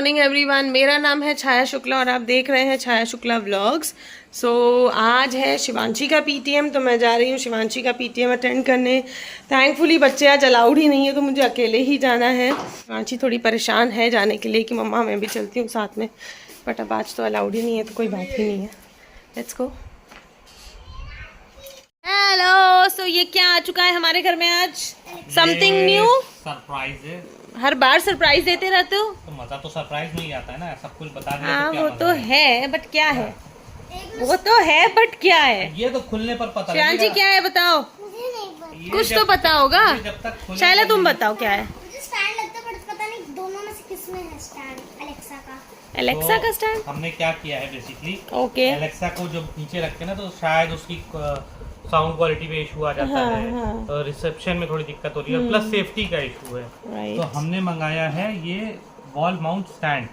Morning everyone, मेरा नाम है छाया शुक्ला और आप देख रहे हैं छाया शुक्ला व्लॉग्स। आज है शिवांशी का पीटीएम, तो मैं जा रही हूँ शिवांशी का पीटीएम अटेंड करने। थैंकफुली बच्चे आज अलाउड ही नहीं है, तो मुझे अकेले ही जाना है। शिवांशी थोड़ी परेशान है जाने के लिए कि मम्मा मैं भी चलती हूँ साथ में, बट अब आज तो अलाउड ही नहीं है, तो कोई बात ही नहीं है। Let's go. हेलो, सो ये क्या आ चुका है हमारे घर में आज? समथिंग न्यू, सरप्राइज है। हर बार सरप्राइज देते रहते हो। तो मजा तो सरप्राइज में ही आता है ना, सब कुछ बता दिया हाँ तो क्या वो मजा तो है, बट क्या है? वो तो है बट क्या है? ये तो खुलने पर पता श्यान जी लगेगा। क्या है बताओ, कुछ तो पता होगा। जब तक शायला तुम बताओ क्या है? मुझे स्टैंड लगता है, बट पता नहीं दोनों में से किस में है स्टैंड। अलेक्सा का। एलेक्सा का स्टैंड। हमने क्या किया है बेसिकली, ओके। एलेक्सा को जब नीचे रखते ना तो शायद उसकी साउंड क्वालिटी में इशू आ जाता है, तो रिसेप्शन में थोड़ी दिक्कत हो रही है, प्लस सेफ्टी का इशू है। तो हमने मंगाया है ये वॉल माउंट स्टैंड।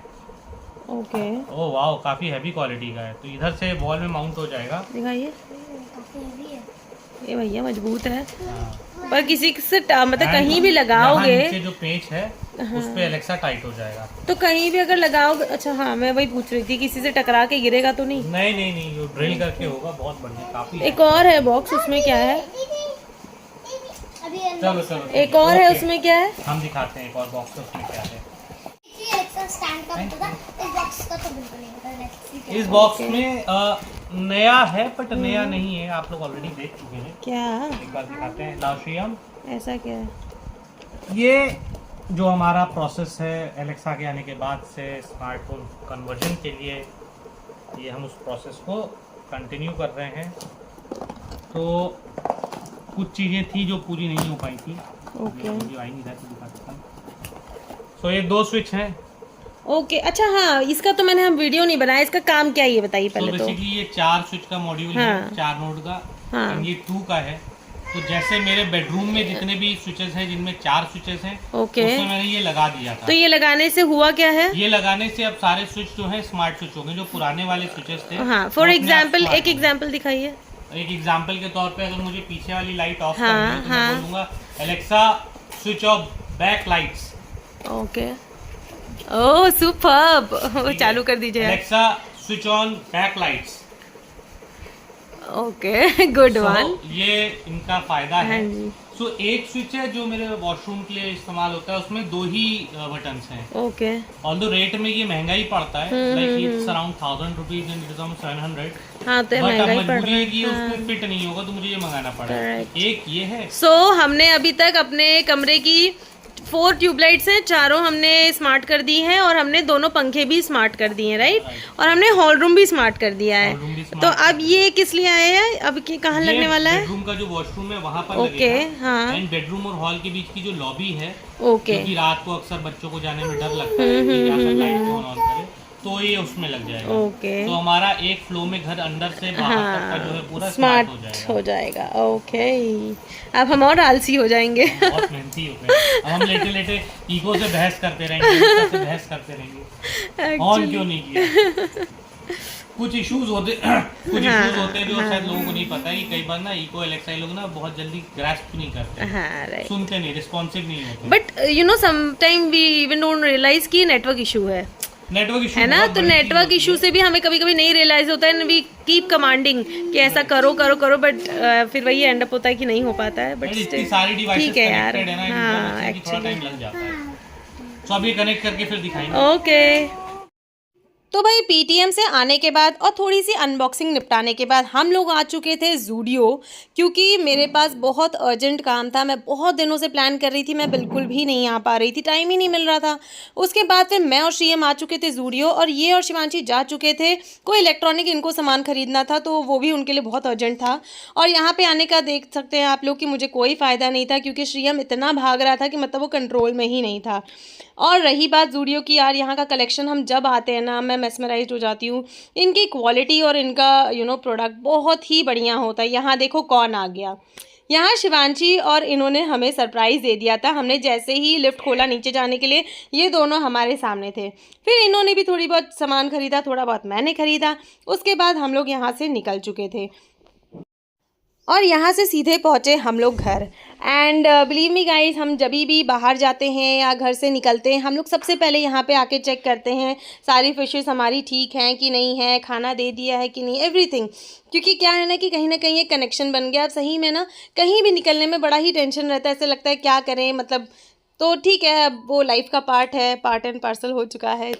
ओके। ओह वाह, काफी हैवी क्वालिटी का है, तो इधर से वॉल में माउंट हो जाएगा। दिखाइए, काफी हेवी है। ये भैया मजबूत है, हाँ। पर किसी से मतलब कहीं भी लगाओगे, नीचे जो पेच है उस पे एलेक्सा टाइट हो जाएगा। तो कहीं भी अगर लगाओगे। अच्छा हाँ, मैं वही पूछ रही थी, किसी से टकरा के गिरेगा तो नहीं? नहीं नहीं नहीं, जो ड्रिल करके होगा बहुत बढ़िया, काफी। एक और है बॉक्स, उसमें क्या है? अभी चलो चलो, एक और है, उसमें क्या है? हम दिखाते हैं एक और बॉक्स उसमें क्या है। ये अलेक्सा स्टैंड का पता था, इस बॉक्स का तो बिल्कुल नहीं पता। इस बॉक्स में नया है बट नया नहीं है, आप लोग ऑलरेडी देख चुके हैं। क्या? एक बार दिखाते हैं। लाशियम, ऐसा क्या है? ये जो हमारा प्रोसेस है एलेक्सा के आने के बाद से स्मार्टफोन कन्वर्जन के लिए, ये हम उस प्रोसेस को कंटिन्यू कर रहे हैं। तो कुछ चीज़ें थी जो पूरी नहीं हो पाई थी। ओके। वीडियो आई नहीं था तो दिखा देता हूं। तो ये 2 स्विच हैं। ओके। अच्छा हाँ, इसका तो मैंने हम वीडियो नहीं बनाया, इसका काम क्या है ये बताइए पहले तो। बेसिकली ये 4 स्विच का मॉड्यूल है, 4 नोड का। हाँ। और ये 2 का है। तो जैसे मेरे बेडरूम में जितने भी स्विचेस हैं, जिनमें 4 स्विचेस हैं, ओके, उसमें मैंने ये लगा दिया था। तो ये लगाने से हुआ क्या है? ये लगाने से अब सारे स्विच जो है स्मार्ट स्विच हो गए। जो पुराने वाले स्विचेस थे, हाँ, फॉर एग्जाम्पल एक एग्जाम्पल दिखाइए। एक एग्जाम्पल के तौर पे अगर मुझे पीछे वाली लाइट ऑफ हाँ, करनी हो तो हाँ। मैं बोलूंगा Alexa switch off back lights. Okay. Oh superb, चालू कर दीजिए। Alexa switch on back lights. Okay, good one. ये इनका फायदा है। हाँ जी। सो एक स्विच है जो मेरे वॉशरूम के लिए इस्तेमाल होता है, उसमें 2 ही बटन्स हैं। ओके। ऑल्दो रेट में ये महंगा ही पड़ता है, like it's around 1000 rupees and it is around 700। हाँ तो बट महंगा अब ही पड़ मजबूरी रहा है कि ये है। उसमें फिट नहीं होगा, तो मुझे ये मंगाना पड़ेगा। Correct. एक ये है। सो हमने अभी तक अपने कमरे की 4 ट्यूबलाइट्स हैं, चारों हमने स्मार्ट कर दी हैं, और हमने दोनों पंखे भी स्मार्ट कर दिए हैं, राइट? और हमने हॉल रूम भी स्मार्ट कर दिया है। हॉल रूम भी स्मार्ट तो कर अब ये किस लिए आए हैं? अब की कहाँ लगने वाला है? बेडरूम का जो वॉशरूम है वहाँ पर ओके, लगेगा। हाँ। एंड बेडरूम और हॉल के बीच की जो लॉबी है, ओके। क्योंकि रात को अक्सर बच्चों को जाने में डर लगता है कि अगर लाइट ऑन ऑन करे, तो ये उसमें लग जाएगा। ओके। तो हमारा एक फ्लो में घर अंदर से बाहर तक का जो है पूरा स्मार्ट स्मार्ट हो जाएगा। ओके, अब हम और आलसी हो जाएंगे। बहुत मेहनती हो गए। अब हम लेटे लेटे ईगो से बहस करते रहेंगे, ऑन क्यों नहीं किया। कुछ इश्यूज होते हैं जो शायद लोगों को नहीं पता है कि कई बार ना इको एलेक्सा लोग ना बहुत जल्दी ग्रास्प नहीं करते, हाँ, राइट। सुनते नहीं, रिस्पॉन्सिव नहीं होते। But you know sometime we even don't realise कि नेटवर्क इशू है नेटवर्क इशू है ना? तो नेटवर्क इशू से भी हमें कभी कभी नहीं रियलाइज होता है, वी कीप कमांडिंग कि ऐसा करो करो करो, बट फिर वही एंड अप होता है कि नहीं हो पाता है। बट इतनी सारी डिवाइसेस ठीक है यार। कनेक्टेड है ना, हाँ, इनको थोड़ा टाइम लग जाता है। तो अब ये कनेक्ट करके फिर दिखाएंगे। ओके। तो भाई पीटीएम से आने के बाद और थोड़ी सी अनबॉक्सिंग निपटाने के बाद हम लोग आ चुके थे ज़ूडियो, क्योंकि मेरे पास बहुत अर्जेंट काम था। मैं बहुत दिनों से प्लान कर रही थी, मैं बिल्कुल भी नहीं आ पा रही थी, टाइम ही नहीं मिल रहा था। उसके बाद फिर मैं और श्रीयम आ चुके थे ज़ूडियो, और ये और शिवांशी जा चुके थे, कोई इलेक्ट्रॉनिक इनको सामान खरीदना था, तो वो भी उनके लिए बहुत अर्जेंट था। और यहाँ पर आने का देख सकते हैं आप लोग कि मुझे कोई फ़ायदा नहीं था, क्योंकि श्रीयम इतना भाग रहा था कि मतलब वो कंट्रोल में ही नहीं था। और रही बात ज़ूडियो की, यार यहाँ का कलेक्शन हम जब आते हैं ना, मैं मेस्मराइज्ड हो जाती हूँ। इनकी क्वालिटी और इनका प्रोडक्ट बहुत ही बढ़िया होता है। यहाँ देखो कौन आ गया, यहाँ शिवांशी, और इन्होंने हमें सरप्राइज़ दे दिया था। हमने जैसे ही लिफ्ट खोला नीचे जाने के लिए, ये दोनों हमारे सामने थे। फिर इन्होंने भी थोड़ी बहुत सामान खरीदा, थोड़ा बहुत मैंने खरीदा। उसके बाद हम लोग यहाँ से निकल चुके थे। और यहाँ से सीधे पहुँचे हम लोग घर। एंड बिलीव मी गाइस, हम जब भी बाहर जाते हैं या घर से निकलते हैं, हम लोग सबसे पहले यहाँ पे आके चेक करते हैं सारी फिशेस हमारी ठीक हैं कि नहीं है, खाना दे दिया है कि नहीं, एवरीथिंग। क्योंकि क्या है ना कि कहीं ना कहीं एक कनेक्शन बन गया। अब सही में ना कहीं भी निकलने में बड़ा ही टेंशन रहता है, ऐसे लगता है क्या करें, मतलब तो ठीक है, अब वो लाइफ का पार्ट है, पार्ट एंड पार्सल हो चुका है।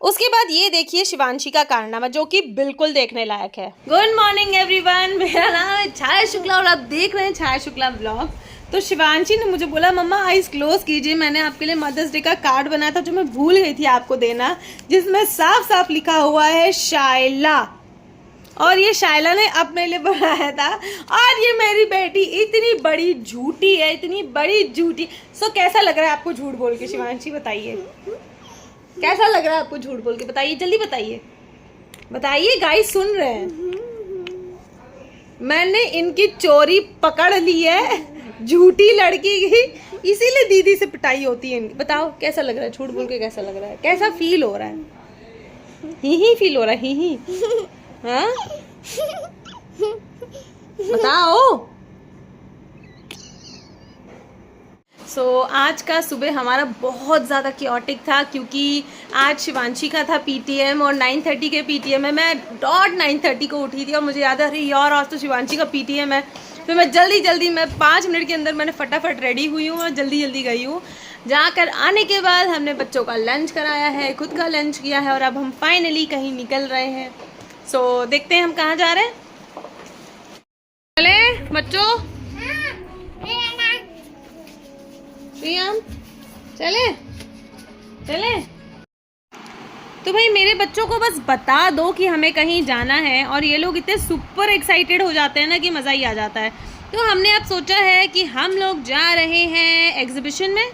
उसके बाद ये देखिए शिवांशी का कारनामा, जो कि बिल्कुल देखने लायक है। गुड मॉर्निंग एवरीवन, मेरा नाम है छाया शुक्ला और आप देख रहे हैं छाया शुक्ला ब्लॉग। तो शिवांशी ने मुझे बोला मम्मा आइज क्लोज कीजिए, मैंने आपके लिए मदर्स डे का कार्ड बनाया था जो मैं भूल गई थी आपको देना, जिसमें साफ साफ लिखा हुआ है शाइला। और ये शाइला ने अपने लिए बनाया था। और ये मेरी बेटी इतनी बड़ी झूठी है, इतनी बड़ी झूठी। सो कैसा लग रहा है आपको झूठ बोल के शिवांशी, बताइए कैसा लग रहा है आपको झूठ बोल के, बताइए जल्दी बताइए, बताइए गाइस सुन रहे हैं। मैंने इनकी चोरी पकड़ ली है, झूठी लड़की की, इसीलिए दीदी से पिटाई होती है इनकी। बताओ कैसा लग रहा है झूठ बोल के, कैसा लग रहा है, कैसा फील हो रहा है? ही फील हो रहा है, ही हाँ बताओ। आज का सुबह हमारा बहुत ज़्यादा क्योटिक था, क्योंकि आज शिवांशी का था पीटीएम और 9:30 के पीटीएम है। मैं डॉट 9:30 को उठी थी और मुझे याद है अरे यार आज तो शिवांशी का पीटीएम है। तो मैं जल्दी मैं 5 मिनट के अंदर मैंने फटाफट रेडी हुई हूँ और जल्दी गई हूँ। जाकर आने के बाद हमने बच्चों का लंच कराया है, खुद का लंच किया है और अब हम फाइनली कहीं निकल रहे हैं। देखते हैं हम कहाँ जा रहे हैं। चले बच्चों, चले। तो भाई मेरे बच्चों को बस बता दो कि हमें कहीं जाना है और ये लोग इतने सुपर एक्साइटेड हो जाते हैं ना कि मज़ा ही आ जाता है। तो हमने अब सोचा है कि हम लोग जा रहे हैं एग्जीबिशन में।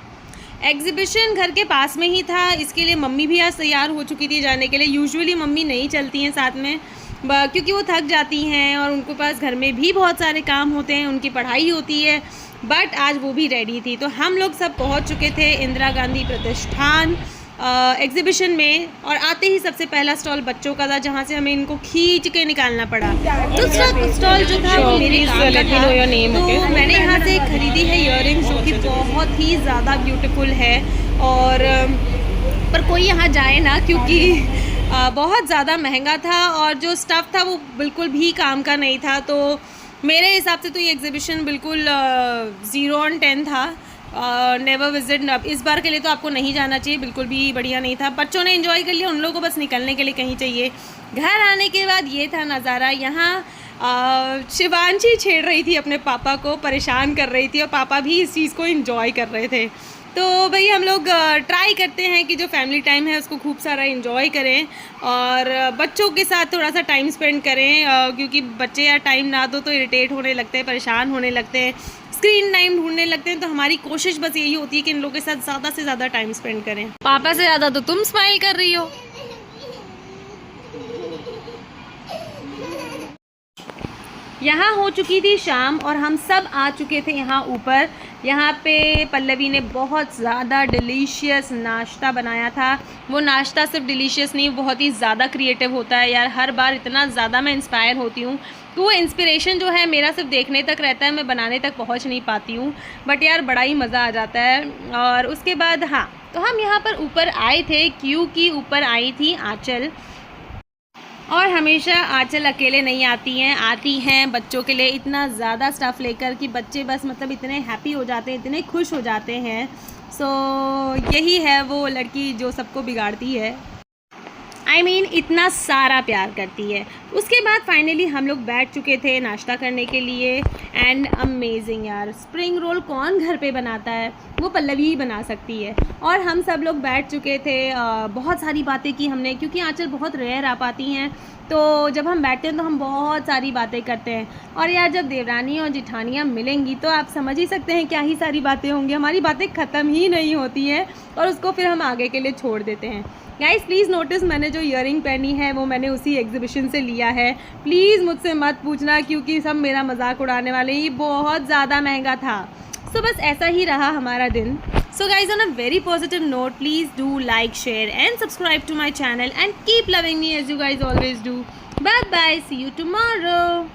एग्जीबिशन घर के पास में ही था, इसके लिए मम्मी भी आज तैयार हो चुकी थी जाने के लिए। यूजुअली मम्मी नहीं चलती हैं साथ में क्योंकि वो थक जाती हैं और उनके पास घर में भी बहुत सारे काम होते हैं, उनकी पढ़ाई होती है। बट आज वो भी रेडी थी। तो हम लोग सब पहुंच चुके थे इंदिरा गांधी प्रतिष्ठान एग्जीबिशन में और आते ही सबसे पहला स्टॉल बच्चों का था, जहां से हमें इनको खींच के निकालना पड़ा। दूसरा स्टॉल जो था वो मेरे काम का था। तो मैंने यहाँ से खरीदी है इयररिंग्स, जो कि बहुत ही ज़्यादा ब्यूटीफुल है। और पर कोई यहाँ जाए ना, क्योंकि बहुत ज़्यादा महंगा था और जो स्टफ़ था वो बिल्कुल भी काम का नहीं था। तो मेरे हिसाब से तो ये एग्जीबिशन बिल्कुल 0 on 10 था। नेवर विजिट, इस बार के लिए तो आपको नहीं जाना चाहिए, बिल्कुल भी बढ़िया नहीं था। बच्चों ने एंजॉय कर लिया, उन लोगों को बस निकलने के लिए कहीं चाहिए। घर आने के बाद ये था नज़ारा। यहाँ शिवांशी छेड़ रही थी अपने पापा को, परेशान कर रही थी और पापा भी इस चीज़ को एंजॉय कर रहे थे। तो भाई हम लोग ट्राई करते हैं कि जो फैमिली टाइम है उसको खूब सारा एंजॉय करें और बच्चों के साथ थोड़ा सा टाइम स्पेंड करें, क्योंकि बच्चे यार टाइम ना दो तो इरिटेट होने लगते हैं, परेशान होने लगते हैं, स्क्रीन टाइम ढूंढने लगते हैं। तो हमारी कोशिश बस यही होती है कि इन लोगों के साथ ज़्यादा से ज़्यादा टाइम स्पेंड करें। पापा से ज़्यादा तो तुम स्माइल कर रही हो। यहाँ हो चुकी थी शाम और हम सब आ चुके थे यहाँ ऊपर। यहाँ पे पल्लवी ने बहुत ज़्यादा डिलीशियस नाश्ता बनाया था। वो नाश्ता सिर्फ डिलीशियस नहीं, बहुत ही ज़्यादा क्रिएटिव होता है यार। हर बार इतना ज़्यादा मैं इंस्पायर होती हूँ, तो वो इंस्पिरेशन जो है मेरा सिर्फ देखने तक रहता है, मैं बनाने तक पहुँच नहीं पाती हूँ। बट यार बड़ा ही मज़ा आ जाता है। और उसके बाद हाँ, तो हम यहाँ पर ऊपर आए थे क्योंकि ऊपर आई थी आंचल। और हमेशा आंचल अकेले नहीं आती हैं बच्चों के लिए इतना ज़्यादा स्टफ़ लेकर कि बच्चे बस मतलब इतने हैप्पी हो जाते हैं, इतने खुश हो जाते हैं। यही है वो लड़की जो सबको बिगाड़ती है। I mean, इतना सारा प्यार करती है। उसके बाद फाइनली हम लोग बैठ चुके थे नाश्ता करने के लिए। एंड अमेजिंग यार, स्प्रिंग रोल कौन घर पे बनाता है, वो पल्लवी ही बना सकती है। और हम सब लोग बैठ चुके थे, बहुत सारी बातें की हमने, क्योंकि आंचल बहुत रेयर आ पाती हैं। तो जब हम बैठते हैं तो हम बहुत सारी बातें करते हैं। और यार जब देवरानी और जिठानियाँ मिलेंगी तो आप समझ ही सकते हैं क्या ही सारी बातें होंगी। हमारी बातें ख़त्म ही नहीं होती हैं और उसको फिर हम आगे के लिए छोड़ देते हैं। गाइस प्लीज़ नोटिस, मैंने जो ईयरिंग पहनी है वो मैंने उसी एग्जीबिशन से लिया है। प्लीज़ मुझसे मत पूछना क्योंकि सब मेरा मजाक उड़ाने वाले, ये बहुत ज़्यादा महंगा था। बस ऐसा ही रहा हमारा दिन। So guys, on a very positive note, please do like, share and subscribe to my channel and keep loving me as you guys always do. Bye bye, see you tomorrow.